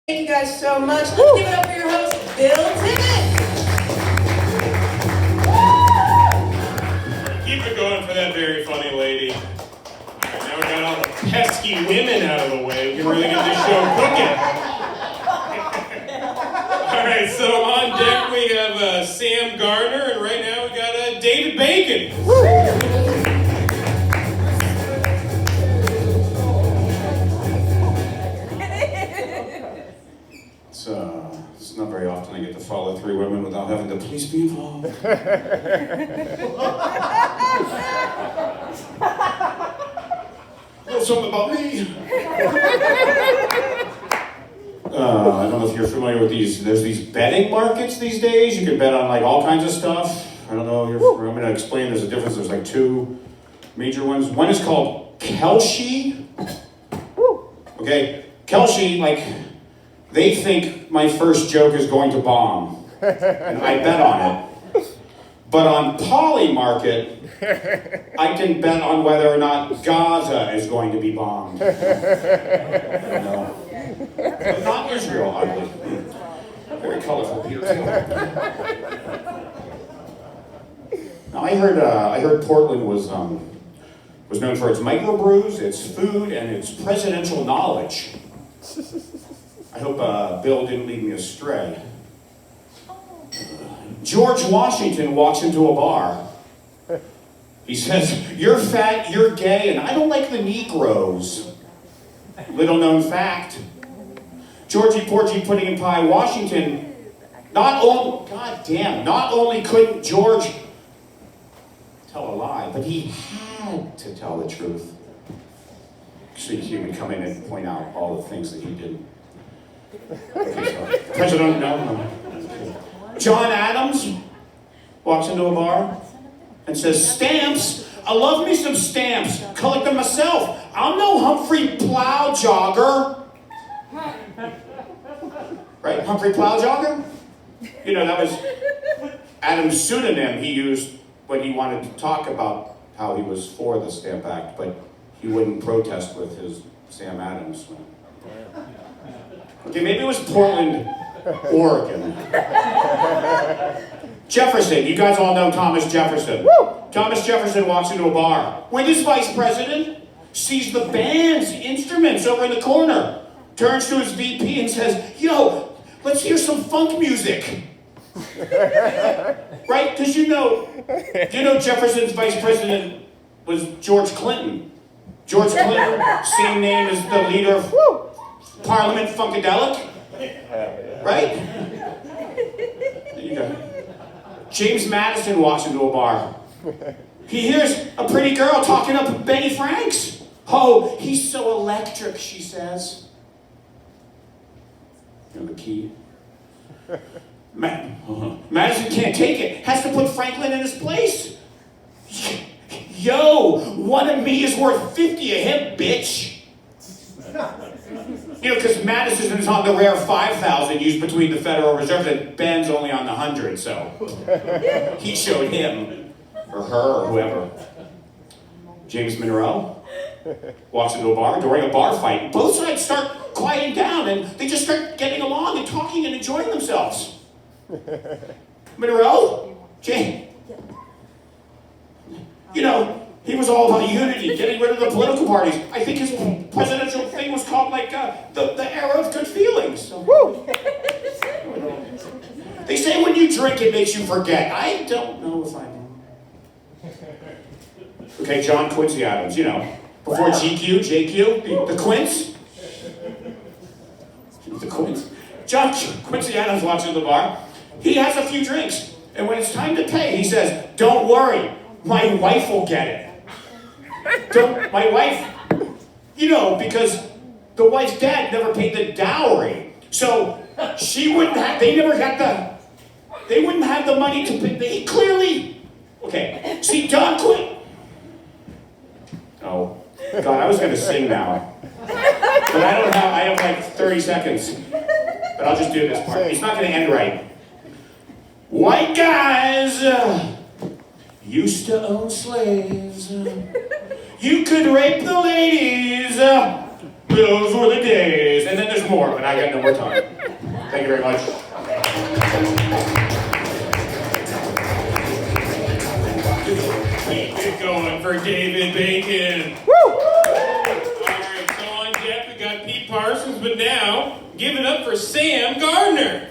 Thank you guys so much. Let's give it up for your host, Bill Tabbit. Keep it going for that very funny lady. All right, now we got all the pesky women out of the way. We can really get this show cooking. All right, so on deck we have Sam Gardner, and right now we got David Bacon. It's not very often I get to follow three women without having the police be involved. A little something about me. I don't know if you're familiar with these. There's these betting markets these days. You can bet on like all kinds of stuff. I don't know if you're, I'm going to explain there's a difference. There's like two major ones. One is called Kelshi. Okay, Kelshi, like, they think my first joke is going to bomb, and I bet on it. But on Poly Market, I can bet on whether or not Gaza is going to be bombed. No. But not Israel, oddly. Very colorful beer, too. Now, I heard Portland was known for its microbrews, its food, and its presidential knowledge. I hope Bill didn't lead me astray. George Washington walks into a bar. He says, "You're fat, you're gay, and I don't like the Negroes." Little known fact. Georgie Porgy Pudding and Pie Washington, not only couldn't George tell a lie, but he had to tell the truth. So he would come in and point out all the things that he didn't. Okay, so President, no. John Adams walks into a bar and says, "Stamps? I love me some stamps. Collect them myself. I'm no Humphrey Plowjogger." Right? Humphrey Plowjogger? You know, that was Adams' pseudonym he used when he wanted to talk about how he was for the Stamp Act, but he wouldn't protest with his Sam Adams. Okay, maybe it was Portland, Oregon. Jefferson, you guys all know Thomas Jefferson. Thomas Jefferson walks into a bar. When this vice president sees the band's instruments over in the corner, turns to his VP and says, "Yo, let's hear some funk music." Right? Because you know Jefferson's vice president was George Clinton. George Clinton, same name as the leader of Parliament Funkadelic. Right? There you go. James Madison walks into a bar. He hears a pretty girl talking up Benny Franks. "Oh, he's so electric," she says. You know the key? Madison can't take it. Has to put Franklin in his place. "Yo, one of me is worth 50 of him, bitch." You know, because Madison is on the rare 5,000 used between the Federal Reserve, and Ben's only on the 100, so he showed him, or her, or whoever. James Monroe walks into a bar during a bar fight. Both sides start quieting down, and they just start getting along and talking and enjoying themselves. Monroe? Jane? You know, he was all about unity, getting rid of the political parties. I think his presidential thing was called, like, the era of good feelings. So, they say when you drink, it makes you forget. I don't know if I know. Okay, John Quincy Adams, you know, before GQ, JQ, the Quince. The Quince. John Quincy Adams walks into the bar. He has a few drinks, and when it's time to pay, he says, "Don't worry, my wife will get it." My wife, you know, because the wife's dad never paid the dowry. So she wouldn't have, they wouldn't have the money to pay, they clearly, okay, see, John Quinn. Oh, God, I was going to sing now. But I have like 30 seconds. But I'll just do this part. It's not going to end right. White guys used to own slaves. You could rape the ladies. Those were the days. And then there's more, but I got no more time. Thank you very much. Keep it going for David Bacon. Woo! Alright, so on deck we got Pete Parsons, but now, give it up for Sam Gardner.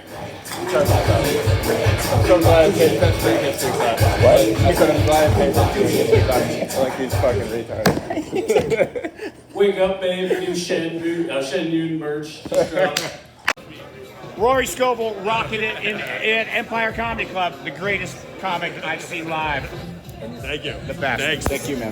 I'm so glad I paid that free history class. What? I said I'm glad I paid that free history class. I like these fucking retards. Wake up, babe. New Shen Noon merch. Just dropped. Rory Scovel rocking it in Empire Comedy Club, the greatest comic I've seen live. Thank you. The best. Thanks. Thank you, man.